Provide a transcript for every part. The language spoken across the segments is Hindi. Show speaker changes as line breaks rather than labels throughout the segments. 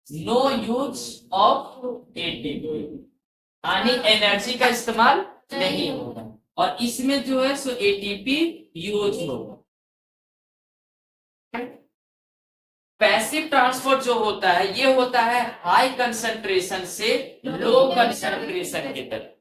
नो यूज ऑफ एटीपी, यानी एनर्जी का इस्तेमाल नहीं होगा, और इसमें जो है सो एटीपी यूज होगा। पैसिव ट्रांसपोर्ट जो होता है ये होता है हाई कंसंट्रेशन से लो कंसंट्रेशन की तरफ,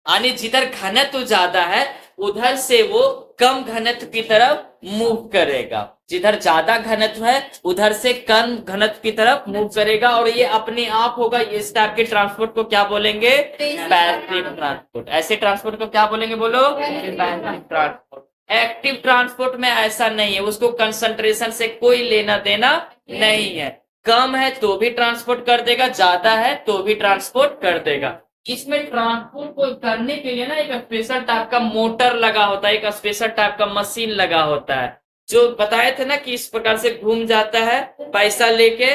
यानी जिधर घनत्व ज्यादा है उधर से वो कम घनत्व की तरफ मूव करेगा, जिधर ज्यादा घनत्व है उधर से कम घनत्व की तरफ मूव करेगा, और ये अपने आप होगा। इस टाइप के ट्रांसपोर्ट को क्या बोलेंगे? Passive transport. ऐसे ट्रांसपोर्ट को क्या बोलेंगे? बोलो, पैसिव ट्रांसपोर्ट। एक्टिव ट्रांसपोर्ट में ऐसा नहीं है, उसको कंसंट्रेशन से कोई लेना देना नहीं है, कम है तो भी ट्रांसपोर्ट कर देगा, ज्यादा है तो भी ट्रांसपोर्ट कर देगा। इसमें ट्रांसपोर्ट को करने के लिए ना एक स्पेशल टाइप का मोटर लगा होता है, एक स्पेशल टाइप का मशीन लगा होता है, जो बताए थे ना कि इस प्रकार से घूम जाता है पैसा लेके,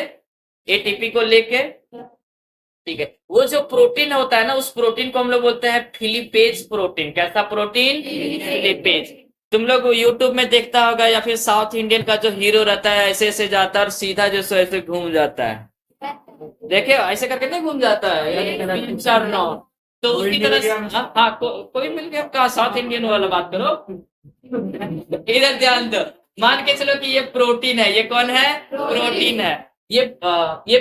एटीपी को लेके। ठीक है, वो जो प्रोटीन होता है ना, उस प्रोटीन को हम लोग बोलते हैं फिलिपेज प्रोटीन। कैसा प्रोटीन? फिलिपेज। तुम लोग यूट्यूब में देखता होगा, या फिर साउथ इंडियन का जो हीरो रहता है ऐसे ऐसे जाता है और सीधा जो सो ऐसे घूम जाता है, देखे ऐसे करके नहीं घूम जाता है 3-4 9, तो उसकी तरह से हाँ कोई मिल गया। कहा साउथ इंडियन वाला बात करो, इधर ध्यान दो। मान के चलो कि ये प्रोटीन है, ये कौन है? प्रोटीन है। ये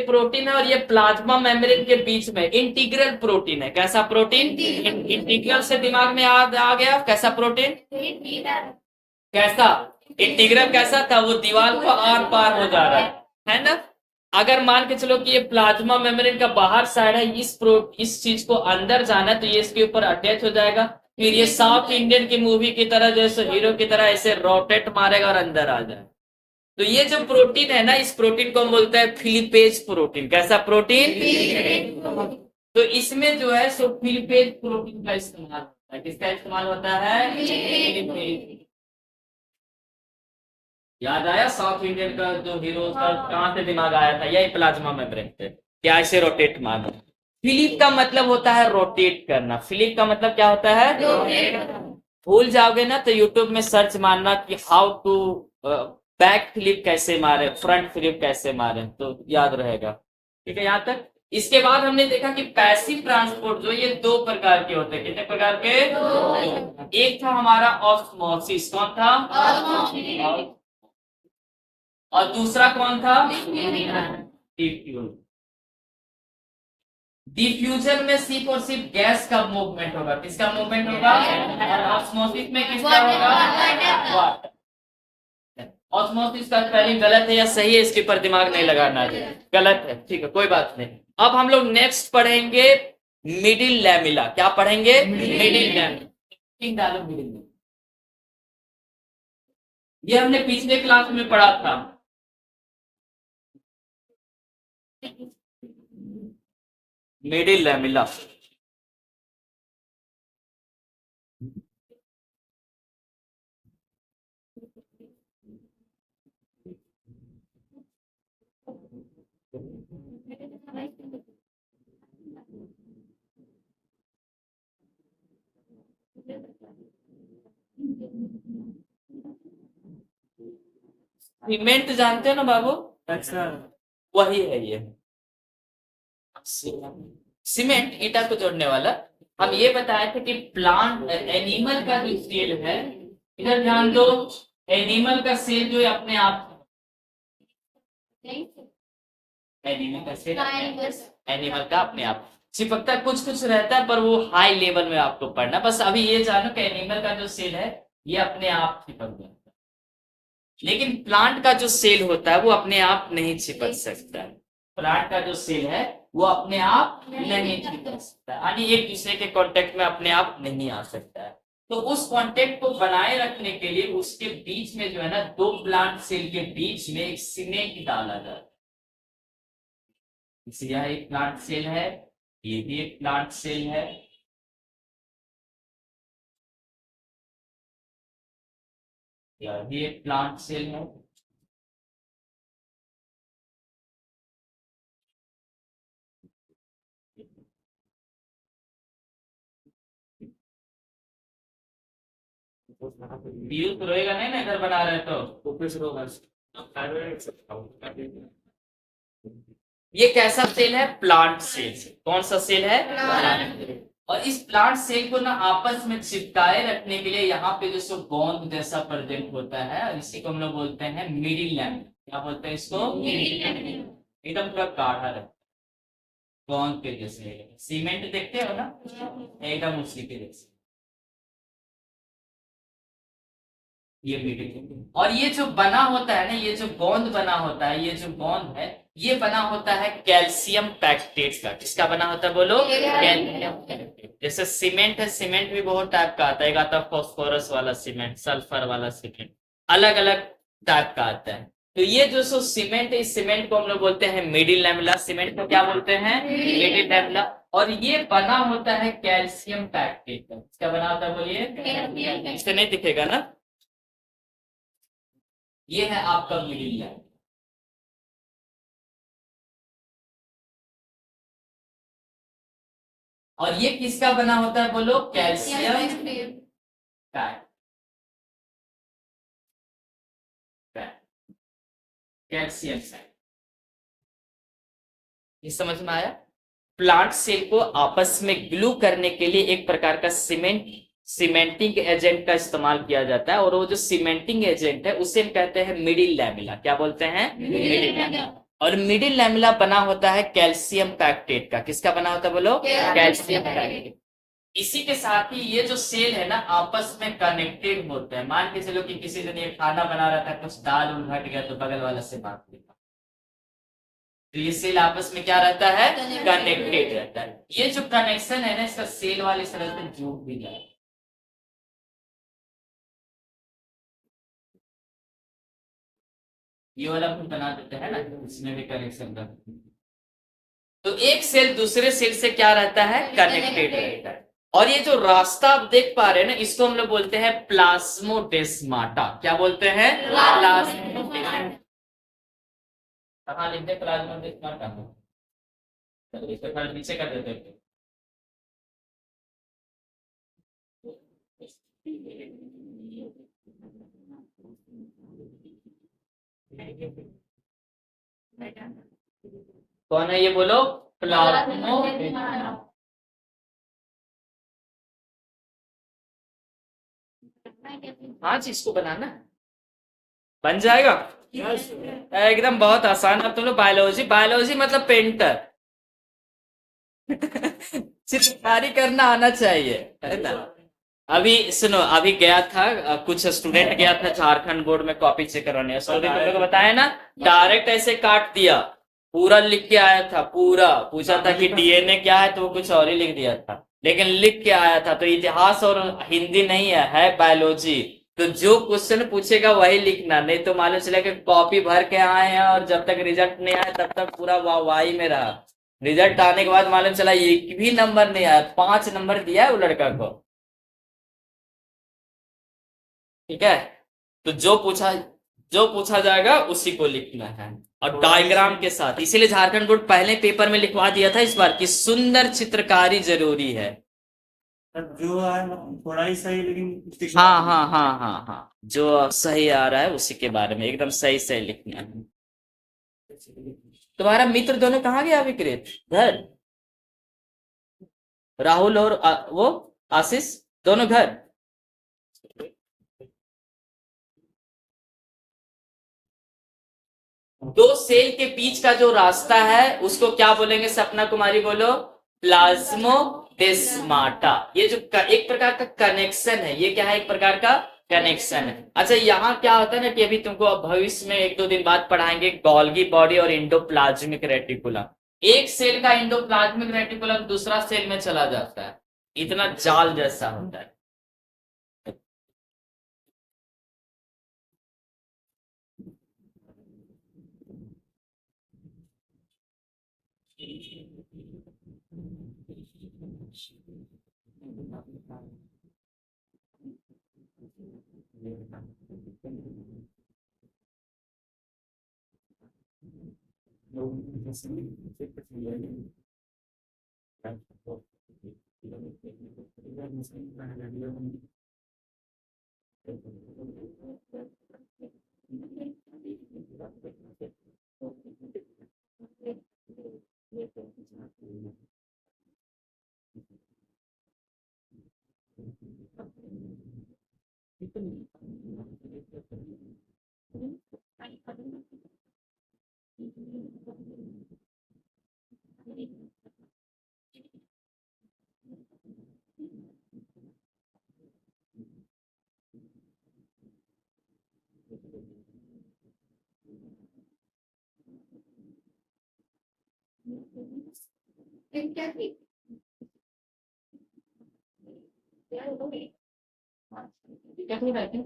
प्रोटीन है, और ये प्लाज्मा मेम्ब्रेन के बीच में इंटीग्रल प्रोटीन है। कैसा प्रोटीन? इंटीग्रल से दिमाग में आ गया कैसा प्रोटीन? कैसा इंटीग्रल? कैसा था? वो दीवार को आर पार हो जा रहा है ना। अगर मान के चलो कि ये प्लाज्मा मेम्ब्रेन का बाहर साइड है, इस चीज को अंदर जाना है तो ये इसके ऊपर अटैच हो जाएगा, फिर ये साउथ इंडियन की मूवी की तरह जैसे हीरो की तरह ऐसे रोटेट मारेगा और अंदर आ जाए। तो ये जो प्रोटीन है ना, इस प्रोटीन को हम बोलते हैं फिलिपेज प्रोटीन। कैसा प्रोटीन? तो इसमें जो है सो फिलिपेज प्रोटीन का इस्तेमाल होता है। किसका इस्तेमाल होता है? फिलिपेज। याद आया साउथ इंडियन का जो हीरो था, कहां से दिमाग आया था? यही प्लाज्मा मेम्ब्रेन से। क्या ऐसे रोटेट मारना। फिलिप का मतलब होता है रोटेट करना। फिलिप का मतलब क्या होता है? भूल जाओगे ना तो यूट्यूब में सर्च मारना कि हाउ टू बैक फ्लिप कैसे मारे, फ्रंट फ्लिप कैसे मारे, तो याद रहेगा। ठीक है यहाँ तक। इसके बाद हमने देखा कि पैसिव ट्रांसपोर्ट जो ये 2 प्रकार के होते हैं। कितने प्रकार के? एक था हमारा ऑस्मोसिस। कौन था? और दूसरा कौन था? डिफ्यूजन। डिफ्यूजन में सिर्फ और सिर्फ गैस का मूवमेंट होगा। किसका मूवमेंट होगा? और ऑस्मोसिस में किसका होगा? वाटर। ऑस्मोसिस का स्पेलिंग गलत है या सही है इसके ऊपर दिमाग नहीं लगाना है, गलत है। ठीक है, कोई बात नहीं। अब हम लोग नेक्स्ट पढ़ेंगे मिडिल लैमिला। क्या पढ़ेंगे? Middle lamella. डालो मिडिल में। ये हमने पिछले क्लास में पढ़ा था। Middle lamella. सीमेंट जानते हो ना बाबू? अच्छा, वही है ये सीमेंट, ईटा को जोड़ने वाला। हम ये बताए थे कि प्लांट एनिमल का जो सेल है, इधर ध्यान दो, एनिमल का सेल जो है अपने आप, एनिमल का सेल एनिमल का अपने आप चिपकता, कुछ कुछ रहता है पर वो हाई लेवल में आपको पढ़ना। बस अभी ये जानो कि एनिमल का जो सेल है ये अपने आप चिपक जाता है, लेकिन प्लांट का जो सेल होता है वो अपने आप नहीं चिपक सकता है। प्लांट का जो सेल है वो अपने आप नहीं चिपक सकता, यानी एक दूसरे के कांटेक्ट में अपने आप नहीं आ सकता है। तो उस कांटेक्ट को बनाए रखने के लिए उसके बीच में जो है ना, 2 प्लांट सेल के बीच में एक सीमेंट डाला जाता है। यह एक प्लांट सेल है, ये भी एक प्लांट सेल है, यह भी एक प्लांट सेल है। पीयूष रोएगा नहीं ना, इधर बना रहे तो कुछ रोगा। ये कैसा सेल है? Plant cell. कौन सा सेल है? Plant cell. और इस प्लांट सेल को ना आपस में चिपकाए रखने के लिए यहाँ पे जो सो गोंद जैसा प्रेजेंट होता है, और इसी को हम लोग बोलते हैं मिडिल लैम्प। क्या बोलते हैं इसको? एकदम पूरा गाढ़ा रहता है, गोंद के जैसे। सीमेंट देखते हो ना, एकदम उसी के जैसे। ये मिडिल। और ये जो बना होता है ना, ये जो गोंद बना होता है, ये जो गोंद है, ये बना होता है कैल्शियम पैक्टेट का। किसका बना होता है बोलो? Calcium pectate. जैसे सीमेंट है, सीमेंट भी बहुत टाइप का आता है। एक आता है फॉस्फोरस वाला सीमेंट, सल्फर वाला सीमेंट, अलग अलग टाइप का आता है। तो ये जो सो सीमेंट है, इस सीमेंट को हम लोग बोलते हैं मिडिल लैमेला। सीमेंट को क्या बोलते हैं? Middle lamella. और ये बना होता है कैल्शियम पैक्टेट का। किसका बना होता है बोलिए? इससे नहीं दिखेगा ना। ये है आपका मिडिल लैब। और ये किसका बना होता है बोलो? Calcium calcium. ये समझ में आया? प्लांट सेल को आपस में ग्लू करने के लिए एक प्रकार का सीमेंटिंग एजेंट का इस्तेमाल किया जाता है, और वो जो सीमेंटिंग एजेंट है उसे हम कहते हैं मिडिल लैमेला। क्या बोलते हैं? Middle lamella. और मिडिल लैमेला बना होता है कैल्शियम पैक्टेट का। किसका बना होता है बोलो? Calcium pectate. इसी के साथ ही ये जो सेल है ना, आपस में कनेक्टेड होते हैं। मान के चलो कि किसी जन ये खाना बना रहा था, कुछ दाल उल घट गया, तो बगल वाला से बात लिया, तो ये सेल आपस में क्या रहता है? कनेक्टेड रहता है। ये जो कनेक्शन है ना, इसका सेल वाले तरह से जुड़ भी जाए। ये वाला हम बना देते हैं ना, इसमें भी कनेक्शन रहता है। तो एक सेल दूसरे सेल से क्या रहता है? कनेक्टेड रहता है। और ये जो रास्ता आप देख पा रहे हैं ना, इसको हम लोग बोलते हैं प्लाज्मोडेस्माटा। क्या बोलते हैं? प्लाज्मोडेस्माटा। कहाँ लिखते हैं प्लाज्मोडेस्माटा? चलो इसको थोड़ा नीचे कर देते हैं। कौन है ये बोलो? प्लाज्मो। हाँ जी, इसको बनाना है। बन जाएगा एकदम, बहुत आसान। अब तुम लोग बायोलॉजी, बायोलॉजी मतलब पेंटर। चित्रकारी करना आना चाहिए, है ना। अभी सुनो, अभी गया था कुछ स्टूडेंट गया था झारखंड बोर्ड में कॉपी चेक करवाने। स्टूडेंट तुम लोग को बताया ना, डायरेक्ट ऐसे काट दिया, पूरा लिख के आया था। पूरा पूछा था कि डीएनए क्या है, तो वो कुछ और ही लिख दिया था, लेकिन लिख के आया था। तो इतिहास और हिंदी नहीं है बायोलॉजी। तो जो क्वेश्चन पूछेगा वही लिखना, नहीं तो मालूम चला कि कॉपी भर के आए हैं और जब तक रिजल्ट नहीं आया तब तक पूरा वाहवाही में रहा। रिजल्ट आने के बाद मालूम चला एक भी नंबर नहीं आया, 5 नंबर दिया है वो लड़का को। ठीक है। तो जो पूछा जाएगा उसी को लिखना है, और डायग्राम के साथ। इसीलिए झारखंड बोर्ड पहले पेपर में लिखवा दिया था इस बार कि सुंदर चित्रकारी जरूरी है।
जो है थोड़ा ही सही, लेकिन
हाँ हाँ हाँ हाँ हाँ, जो सही आ रहा है उसी के बारे में एकदम सही सही लिखना है। तुम्हारा मित्र दोनों कहाँ गया विक्रेत? घर? राहुल और वो आशीष, दोनों घर? दो सेल के बीच का जो रास्ता है उसको क्या बोलेंगे? सपना कुमारी बोलो। प्लाज्मोडेस्माटा। ये जो एक प्रकार का कनेक्शन है, ये क्या है? एक प्रकार का कनेक्शन है। अच्छा, यहाँ क्या होता है ना कि अभी तुमको अब भविष्य में 1-2 दिन बाद पढ़ाएंगे गोल्गी बॉडी और इंडोप्लाज्मिक रेटिकुलम। एक सेल का इंडोप्लाज्मिक रेटिकुलम दूसरा सेल में चला जाता है, इतना जाल जैसा होता है। क्या थी रहती?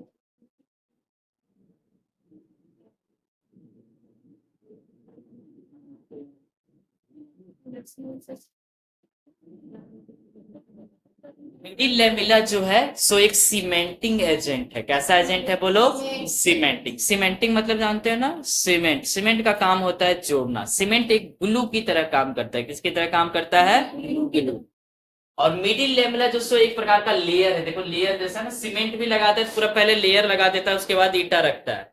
मिडिल लेमिला जो है सो एक सीमेंटिंग एजेंट है। कैसा एजेंट है बोलो? सीमेंटिंग। सीमेंटिंग मतलब जानते हो ना, सीमेंट। सीमेंट का काम होता है जोड़ना। सीमेंट एक ग्लू की तरह काम करता है। किसकी तरह काम करता है? ग्लू। और मिडिल लेमिला जो सो एक प्रकार का लेयर है। देखो लेयर जैसा ना, सीमेंट भी लगाते हैं पूरा, पहले लेयर लगा देता है, उसके बाद ईटा रखता है।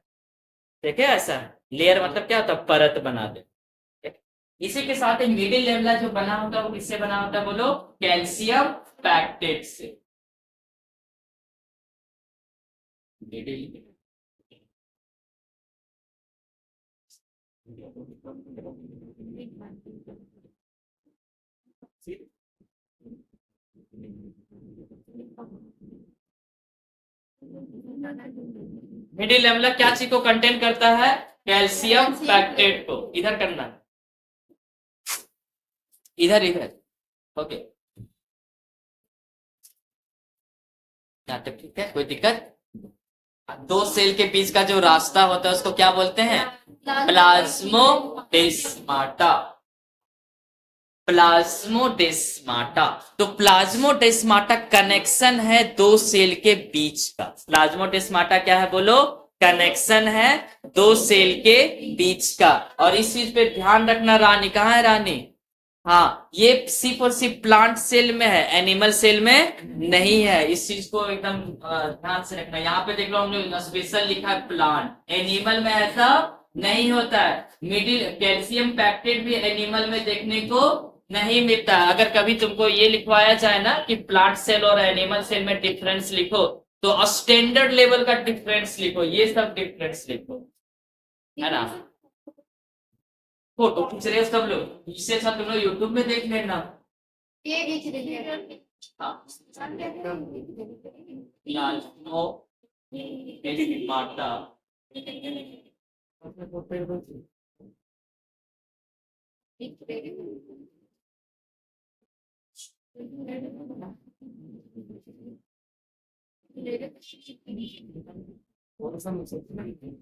ठीक है, ऐसा लेयर मतलब क्या होता है? परत बना दे। इसी के साथ मिडिल लेवला जो बना होता है वो किससे बना होता है बोलो? कैल्शियम पैक्टेट से। मिडिल मिडिल लेवला क्या चीज को कंटेन करता है? कैल्शियम पैक्टेट को। इधर करना, इधर इधर। ओके, यहाँ तक ठीक है, कोई दिक्कत? दो सेल के बीच का जो रास्ता होता है उसको क्या बोलते हैं? प्लाज्मोडेस्माटा। प्लाज्मोडेस्माटा। तो प्लाज्मोडेस्माटा कनेक्शन है दो सेल के बीच का। प्लाज्मोडेस्माटा क्या है बोलो? कनेक्शन है दो सेल के बीच का। और इस चीज पे ध्यान रखना। रानी कहाँ है? रानी, हाँ, ये सिर्फ और सिर्फ प्लांट सेल में है, एनिमल सेल में नहीं है। इस चीज को एकदम ध्यान से रखना। यहाँ पे देख लो हमने स्पेशल लिखा है प्लांट, एनिमल में ऐसा नहीं होता है। मिडिल कैल्शियम पैक्टेट भी एनिमल में देखने को नहीं मिलता है। अगर कभी तुमको ये लिखवाया जाए ना कि प्लांट सेल और एनिमल सेल में डिफरेंस लिखो, तो स्टैंडर्ड लेवल का डिफरेंस लिखो, ये सब डिफरेंस लिखो, है ना। फोटो खींच रहे हो सब लोग, इससे अच्छा तुम लोग यूट्यूब में देख लेना।
ये खींच रही है।
हाँ। माता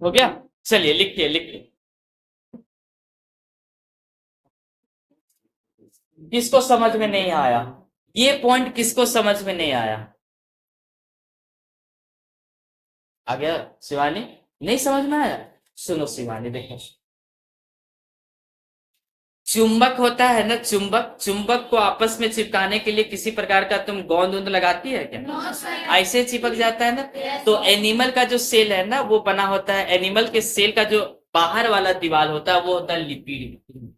हो गया? चलिए लिखिए लिखिए। किसको समझ में नहीं आया? ये पॉइंट किसको समझ में नहीं आया? आ गया शिवानी? नहीं समझ में आया? सुनो शिवानी, देखो चुंबक होता है ना, चुंबक, चुंबक को आपस में चिपकाने के लिए किसी प्रकार का तुम गोंद वोंद लगाती है क्या? ऐसे चिपक जाता है ना। तो एनिमल का जो सेल है ना वो बना होता है, एनिमल के सेल का जो बाहर वाला दीवार होता है वो होता है लिपिड।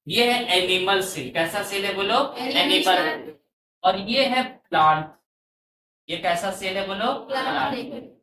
ये है एनिमल सेल। कैसा सेल है बोलो? एनिमल। और ये है प्लांट। ये कैसा सेल है बोलो? प्लांट।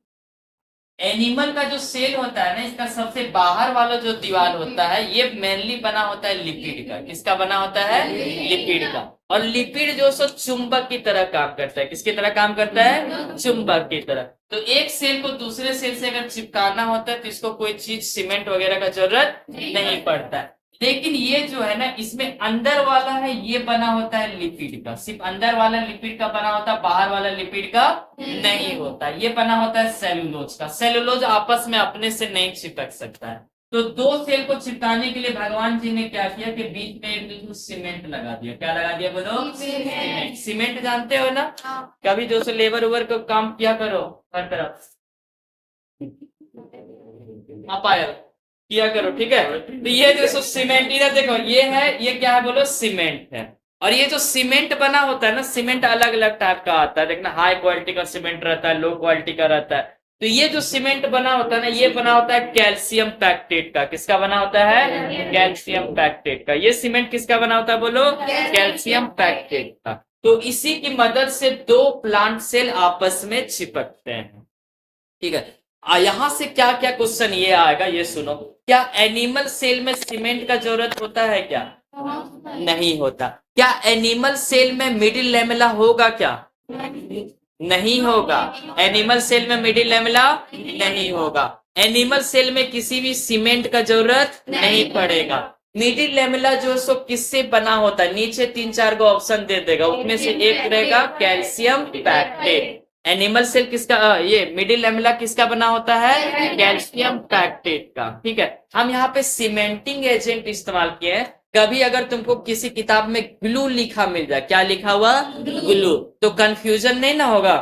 एनिमल का जो सेल होता है ना, इसका सबसे बाहर वाला जो दीवार होता है ये मेनली बना होता है लिपिड का। किसका बना होता है? लिपिड का। और लिपिड जो सो चुंबक की तरह काम करता है। किसकी तरह काम करता है? चुंबक की तरह। तो एक सेल को दूसरे सेल से अगर चिपकाना होता है तो इसको कोई चीज सीमेंट वगैरह का जरूरत नहीं पड़ता है। लेकिन ये जो है ना, इसमें अंदर वाला है ये बना होता है लिपिड का। सिर्फ अंदर वाला लिपिड का बना होता है, बाहर वाला लिपिड का नहीं होता। ये बना होता है सेलुलोज का। सेलुलोज आपस में अपने से नहीं चिपक सकता है। तो दो सेल को चिपकाने के लिए भगवान जी ने क्या किया कि बीच में एक सीमेंट लगा दिया। क्या लगा दिया बोलो? सीमेंट। सीमेंट जानते हो ना? कभी जो से लेबर उबर को काम किया करो हर तरफ, आप आया किया करो, ठीक है। तो ये जो सीमेंट, इधर देखो ये है, ये क्या है बोलो? सीमेंट है। और ये जो सीमेंट बना होता है ना, सीमेंट अलग अलग टाइप का आता है। देखना, हाई क्वालिटी का सीमेंट रहता है, लो क्वालिटी का रहता है। तो ये जो सीमेंट बना होता है ना, ये बना होता है कैल्शियम पैक्टेट का। किसका बना होता है? कैल्शियम पैक्टेट का। ये सीमेंट किसका बना होता है बोलो? कैल्शियम पैक्टेट का। तो इसी की मदद से दो प्लांट सेल आपस में चिपकते हैं, ठीक है। यहां से क्या क्या क्वेश्चन ये आएगा, ये सुनो। क्या एनिमल सेल में सीमेंट का जरूरत होता है क्या? नहीं होता। क्या एनिमल सेल में मिडिल लेमेला होगा क्या? नहीं होगा। एनिमल सेल में मिडिल लेमेला नहीं होगा। एनिमल सेल में किसी भी सीमेंट का जरूरत नहीं पड़ेगा। मिडिल लेमेला जो सो किससे बना होता है? नीचे 3-4 को ऑप्शन दे देगा, उसमें से एक रहेगा कैल्शियम पैक्टेट। एनिमल सेल किसका ये मिडिल लेमेला किसका बना होता है? कैल्शियम पैक्टेट का। ठीक है, हम यहाँ पे सीमेंटिंग एजेंट इस्तेमाल किए हैं। कभी अगर तुमको किसी किताब में ग्लू लिखा मिल जाए, क्या लिखा हुआ? ग्लू, तो कंफ्यूजन नहीं ना होगा।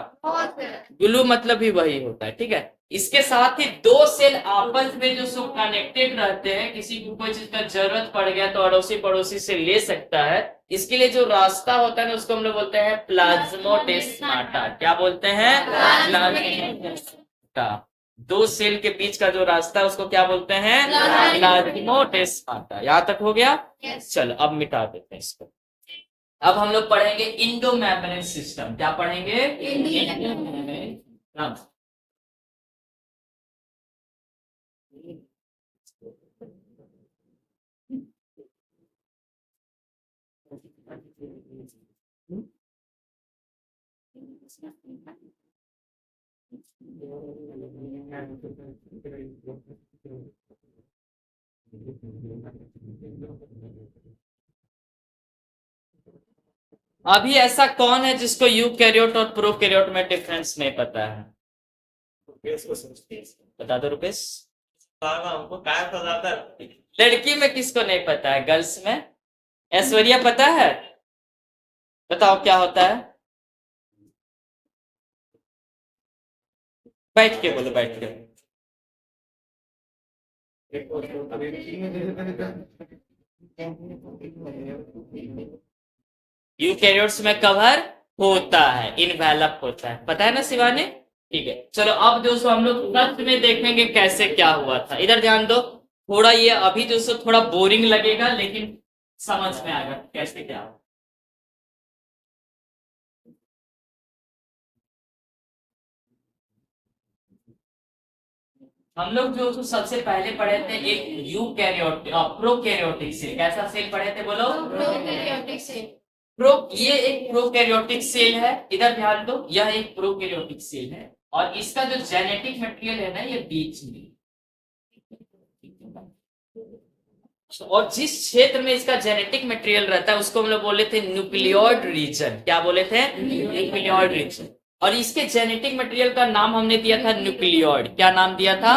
ग्लू मतलब ही वही होता है। ठीक है, इसके साथ ही दो सेल आपस में जो सो कनेक्टेड रहते हैं, किसी को कोई चीज का जरूरत पड़ गया तो अड़ोसी पड़ोसी से ले सकता है। इसके लिए जो रास्ता होता है ना, उसको हम लोग बोलते हैं प्लाज्मोडेस्माटा। क्या बोलते हैं? प्लाज्मोडेस्माटा। दो सेल के बीच का जो रास्ता है उसको क्या बोलते हैं? प्लाज्मोडेस्माटा। यहां तक हो गया? चलो अब मिटा देते हैं इसको। अब हम लोग पढ़ेंगे इंडो मेम्ब्रेन सिस्टम। क्या पढ़ेंगे? Indo membrane. अभी ऐसा कौन है जिसको यूकैरियोट और प्रोकैरियोट में डिफरेंस नहीं पता है? बता दो रुपेश।
हमको काय पता था?
लड़की में किसको नहीं पता है? गर्ल्स में ऐश्वर्या पता है? बताओ क्या होता है? बैठ के बोलो, बैठ के। यूकैरियोट्स में कवर होता है, इनवेलप होता है। पता है ना शिवानी? ठीक है, चलो अब दोस्तों हम लोग फर्स्ट में देखेंगे कैसे क्या हुआ था। इधर ध्यान दो थोड़ा, ये अभी दोस्तों थोड़ा बोरिंग लगेगा लेकिन समझ में आएगा कैसे क्या हुआ। हम लोग जो सबसे पहले पढ़े थे एक यूकैरियोटिक प्रोकैरियोटिक सेल। कैसा सेल पढ़े थे बोलो?
Prokaryotic cell.
ये एक प्रोकैरियोटिक सेल है। इधर ध्यान दो, यह एक प्रोकैरियोटिक सेल है और इसका जो जेनेटिक मटेरियल है ना, ये बीच में। और जिस क्षेत्र में इसका जेनेटिक मटेरियल रहता है उसको हम लोग बोले थे न्यूक्लियोइड रीजन। क्या बोले थे? Nucleoid region. और इसके जेनेटिक मटेरियल का नाम हमने दिया था न्यूक्लियोइड। क्या नाम दिया था?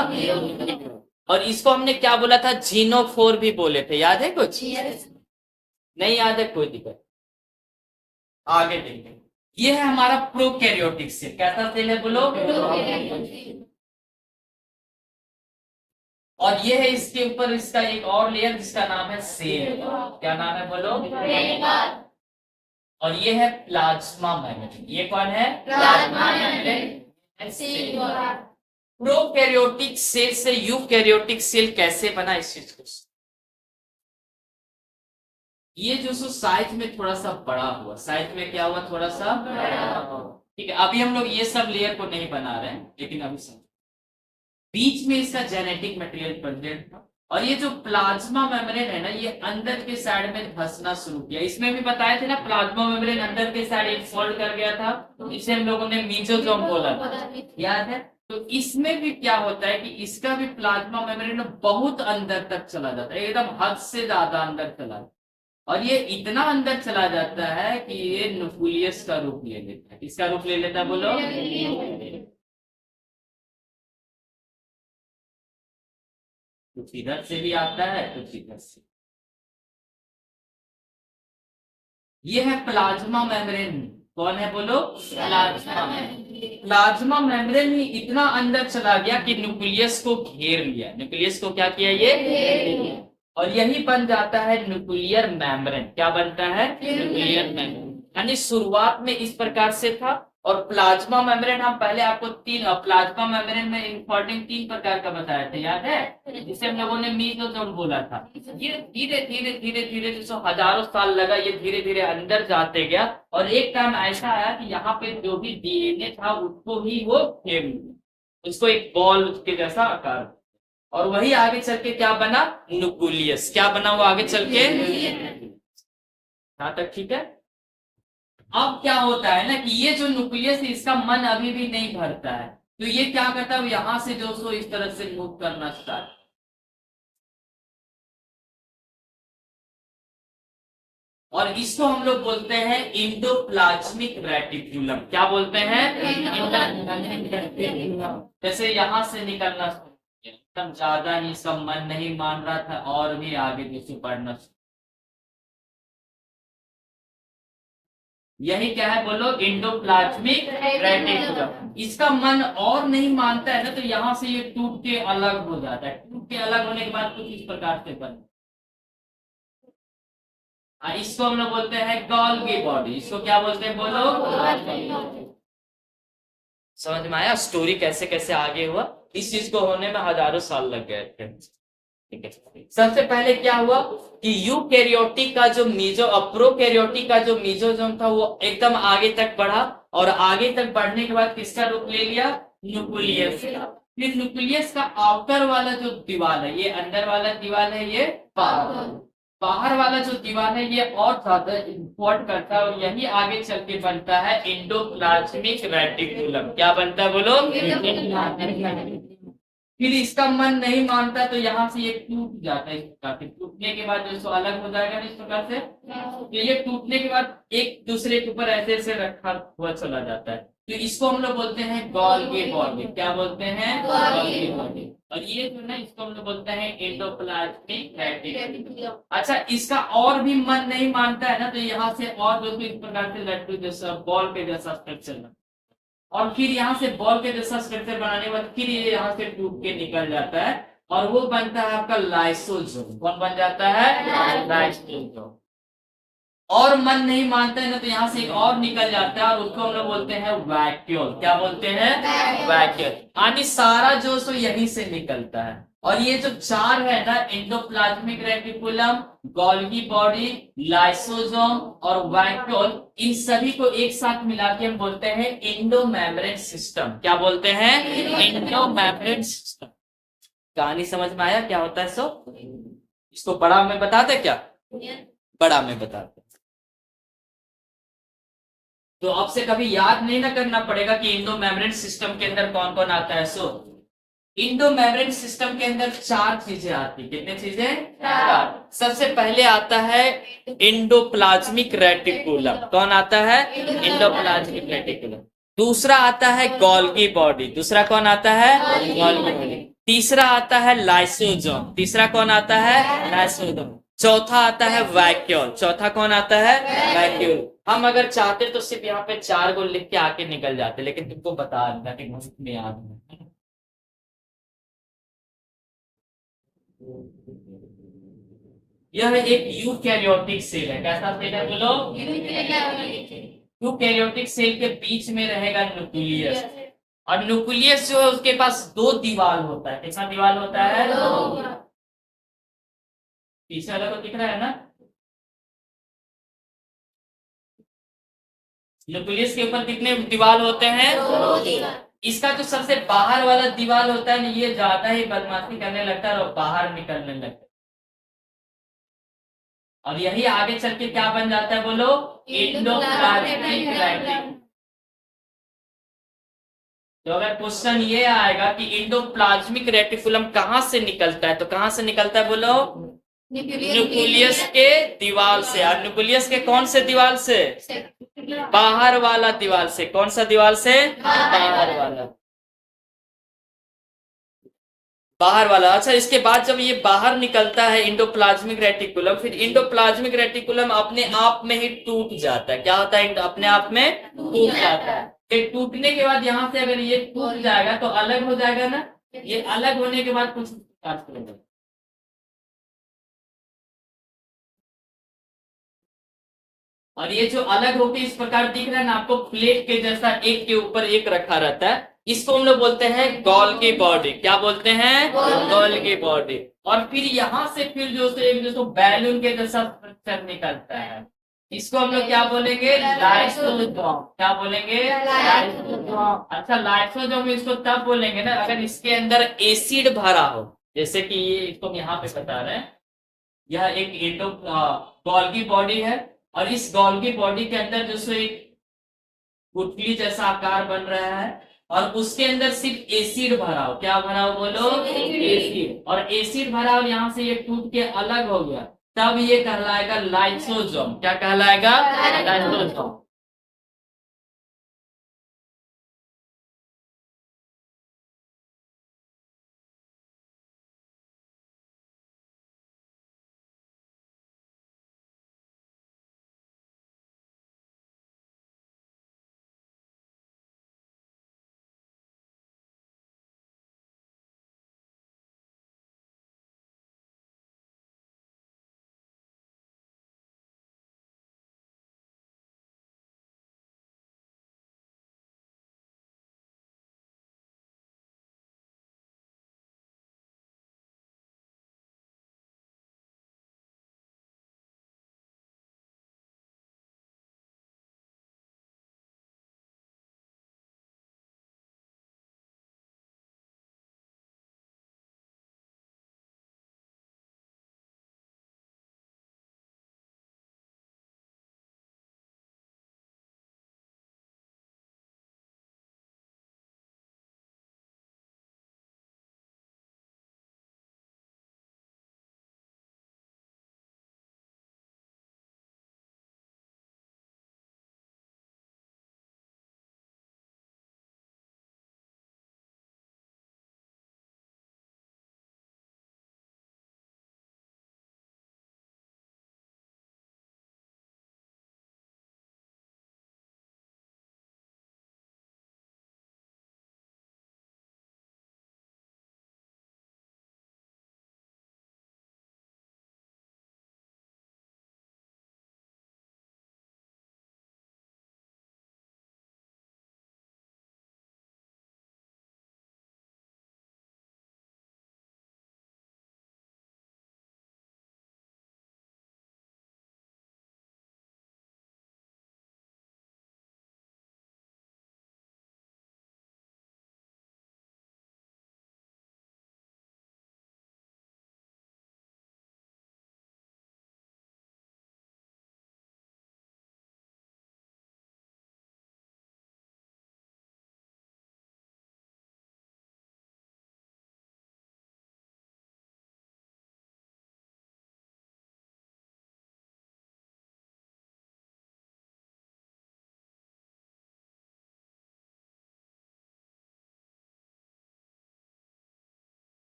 और इसको हमने क्या बोला था? जीनोफोर भी बोले थे। याद है कुछ? नहीं याद है? कोई दिक्कत, आगे देखें। ये है हमारा प्रोकैरियोटिक सेल। कैसा सेल है बोलो? और ये है इसके ऊपर इसका एक और लेयर जिसका नाम है सेल। क्या नाम है बोलो? और ये है प्लाज्मा मेम्ब्रेन। ये कौन है?
Plasma membrane.
प्रोकैरियोटिक सेल से यूकैरियोटिक सेल कैसे बना, इस चीज को ये जो सो साइज में थोड़ा सा बड़ा हुआ, साइज में क्या हुआ? थोड़ा सा ठीक है। अभी हम लोग ये सब लेयर को नहीं बना रहे हैं, लेकिन अभी सब बीच में इसका जेनेटिक मटेरियल प्रेजेंट था। और ये जो प्लाज्मा मेम्ब्रेन है ना, ये अंदर के साइड में धंसना शुरू किया। इसमें भी बताए थे ना, प्लाज्मा मेम्ब्रेन अंदर के साइड एक फोल्ड कर गया था, तो इसे हम लोगों ने मीजोसोम बोला था। याद है? तो इसमें भी क्या होता है कि इसका भी प्लाज्मा मेम्ब्रेन बहुत अंदर तक चला जाता है, एकदम हद से ज्यादा अंदर चला जाता है। और ये इतना अंदर चला जाता है कि ये न्यूक्लियस का रूप ले लेता है। किसका रूप ले लेता है बोलो? कुछ इधर से भी आता है, कुछ इधर से। ये है प्लाज्मा मेम्ब्रेन। कौन है बोलो? Plasma membrane. प्लाज्मा मेम्ब्रेन ही इतना अंदर चला गया कि न्यूक्लियस को घेर लिया। न्यूक्लियस को क्या किया? ये। और यही बन जाता है न्यूक्लियर मेम्ब्रेन। क्या बनता है? Nuclear membrane. यानी शुरुआत में इस प्रकार से था। और प्लाज्मा मेम्ब्रेन हम पहले आपको प्लाज्मा मेम्ब्रेन में इंपॉर्टेंट 3 प्रकार का बताया था। याद है? जिसे हम लोगों ने मीजोसोम बोला था। ये धीरे धीरे धीरे धीरे जो हजारों साल लगा, ये धीरे धीरे अंदर जाते गया। और एक टाइम ऐसा आया कि यहाँ पे जो भी डीएनए था उसको ही वो घेर लिया। उसको एक बॉल के जैसा आकार, और वही आगे चल के क्या बना, न्यूक्लियस। क्या बना वो आगे चल के, यहां तक ठीक है। अब क्या होता है ना कि ये जो न्यूक्लियस है इसका मन अभी भी नहीं भरता है, तो ये क्या करता है, यहां से जो सो इस तरह से मूव करना स्टार्ट। और इसको हम लोग बोलते हैं इंडोप्लाज्मिक रेटिकुलम। क्या बोलते हैं, जैसे यहां से निकलना एकदम ज्यादा ही इसका मन नहीं मान रहा था और भी आगे जैसे बढ़ना। यही क्या है बोलो, इंडोप्लाज्मिक रेटिकुलम। इसका मन और नहीं मानता है ना, तो यहां से ये टूट के अलग हो जाता है। टूट के अलग होने के बाद कुछ इस प्रकार से बन, इसको हम लोग बोलते हैं गोल्गी बॉडी। इसको क्या बोलते हैं बोलो, समझ में आया स्टोरी कैसे कैसे आगे हुआ। इस चीज को होने में हजारों साल लग गए थे। ठीक है, सबसे पहले क्या हुआ कि यूकैरियोटिक का जो प्रोकैरियोटिक का जो मीजोजोम था वो एकदम आगे तक बढ़ा, और आगे तक बढ़ने के बाद किसका रूप ले लिया, न्यूक्लियस का। फिर न्यूक्लियस का आउटर वाला जो दीवार है, ये अंदर वाला दीवार है, ये बाहर वाला जो दीवार है ये और ज्यादा इम्पोर्ट करता है, और यही आगे चल के बनता है इंडोप्लाज्मिक रेटिकुलम। क्या बनता है बोलो, फिर इसका मन नहीं मानता तो यहाँ से ये टूट जाता है इस प्रकार से। टूटने के बाद जो अलग हो जाएगा इस प्रकार से, तो ये टूटने के बाद एक दूसरे के ऊपर ऐसे ऐसे रखा हुआ चला जाता है, तो इसको हम लोग बोलते हैं गोल्गी बॉडी। क्या बोलते हैं, गोल्गी बॉडी। और ये जो ना इसको हम लोग बोलते हैं एंडोप्लाज्मिक रेटिकुलम। अच्छा, इसका और भी मन नहीं मानता है ना, तो यहाँ से और जो इस प्रकार से लड्डू जैसा बॉल के जैसा स्ट्रक्चर, और फिर यहाँ से बॉल के जैसा स्ट्रक्चर बनाने के बाद फिर ये यहाँ से टूट के निकल जाता है, और वो बनता है आपका लाइसोसोम। कौन बन जाता है, लाइसोसोम। और मन नहीं मानता है ना, तो यहाँ से एक और निकल जाता है, और उसको हम लोग बोलते हैं वैक्यूल। क्या बोलते हैं, वैक्यूल। यानी सारा जो सो यहीं से निकलता है। और ये जो चार है ना, endoplasmic reticulum, Golgi body, lysosome और वैक्यूल, इन सभी को एक साथ मिला के हम बोलते हैं एंडोमेम्ब्रेन सिस्टम। क्या बोलते हैं, एंडोमेम्ब्रेन सिस्टम। कहानी समझ में आया क्या होता है सो? इसको बड़ा में बताते क्या, बड़ा में बताते। तो आपसे कभी याद नहीं ना करना पड़ेगा कि इंडोमेम्ब्रेन सिस्टम के अंदर कौन कौन आता है। सो इंडोमेम्ब्रेन सिस्टम के अंदर चार चीजें आती। कितने चीजें, चार। सबसे पहले आता है इंडोप्लाज्मिक रेटिकुलम। कौन आता है, इंडोप्लाज्मिक रेटिकुलम। दूसरा आता है गोल्गी बॉडी। दूसरा कौन आता है, गोल्गी बॉडी। तीसरा आता है लाइसोसोम। तीसरा कौन आता है, लाइसोसोम। चौथा आता है वैक्यूल। चौथा कौन आता है, वैक्यूल। हम अगर चाहते तो सिर्फ यहाँ पे चार को लिख के आके निकल जाते, लेकिन तुमको बता देना कि मुफ्त में याद है। यह एक यूकैरियोटिक सेल है। कैसा सेल है बोलो, यूकैरियोटिक सेल के बीच में रहेगा न्यूक्लियस, और न्यूक्लियस जो है उसके पास दो दीवार होता है। कितना दीवार होता है, पीछे वाला को दिख रहा है ना, न्यूक्लियस के ऊपर कितने दीवार होते हैं, इसका जो सबसे बाहर वाला दीवार होता है ना, ये ज्यादा ही बदमाशी करने लगता है और बाहर निकलने लगता है, और यही आगे चल के क्या बन जाता है बोलो, इंडोप्लाज्मिक रेटिकुलम। तो अगर क्वेश्चन ये आएगा कि इंडोप्लाज्मिक रेटिकुलम कहाँ से निकलता है, तो कहाँ से निकलता है बोलो, न्यूक्लियस के दीवार से। और न्यूक्लियस के कौन से दीवार से, बाहर वाला दीवार से। कौन सा दीवार से, बाहर वाला, बाहर वाला। अच्छा, इसके बाद जब ये बाहर निकलता है इंडोप्लाज्मिक रेटिकुलम, फिर इंडोप्लाज्मिक रेटिकुलम अपने आप में ही टूट जाता है। क्या होता है, अपने आप में टूट जाता है। फिर टूटने के बाद यहाँ से अगर ये टूट जाएगा तो अलग हो जाएगा ना, ये अलग होने के बाद कुछ करेगा। और ये जो अलग होके इस प्रकार दिख रहा है ना आपको, प्लेट के जैसा एक के ऊपर एक रखा रहता है, इसको हम लोग बोलते हैं गोल्गी बॉडी। क्या बोलते हैं, गोल्गी बॉडी। और फिर यहाँ से फिर जो एक बैलून के जैसा स्ट्रक्चर निकलता है, इसको हम लोग क्या बोलेंगे? लाइसोसोम। क्या बोलेंगे? लाइसोसोम। अच्छा, लाइसोसोम इसको तब बोलेंगे ना अगर इसके अंदर एसिड भरा हो। जैसे कि ये इसको हम यहाँ पे बता रहे हैं, यह एक एंडो गोल्गी बॉडी है और इस गोल्गी बॉडी के अंदर जो सो एक गुठली जैसा आकार बन रहा है और उसके अंदर सिर्फ एसिड भरा हो। क्या भरा हो बोलो? एसिड। और एसिड भरा हो, यहाँ से ये टूट के अलग हो गया, तब ये कहलाएगा लाइसोसोम। क्या कहलाएगा? लाइसोसोम।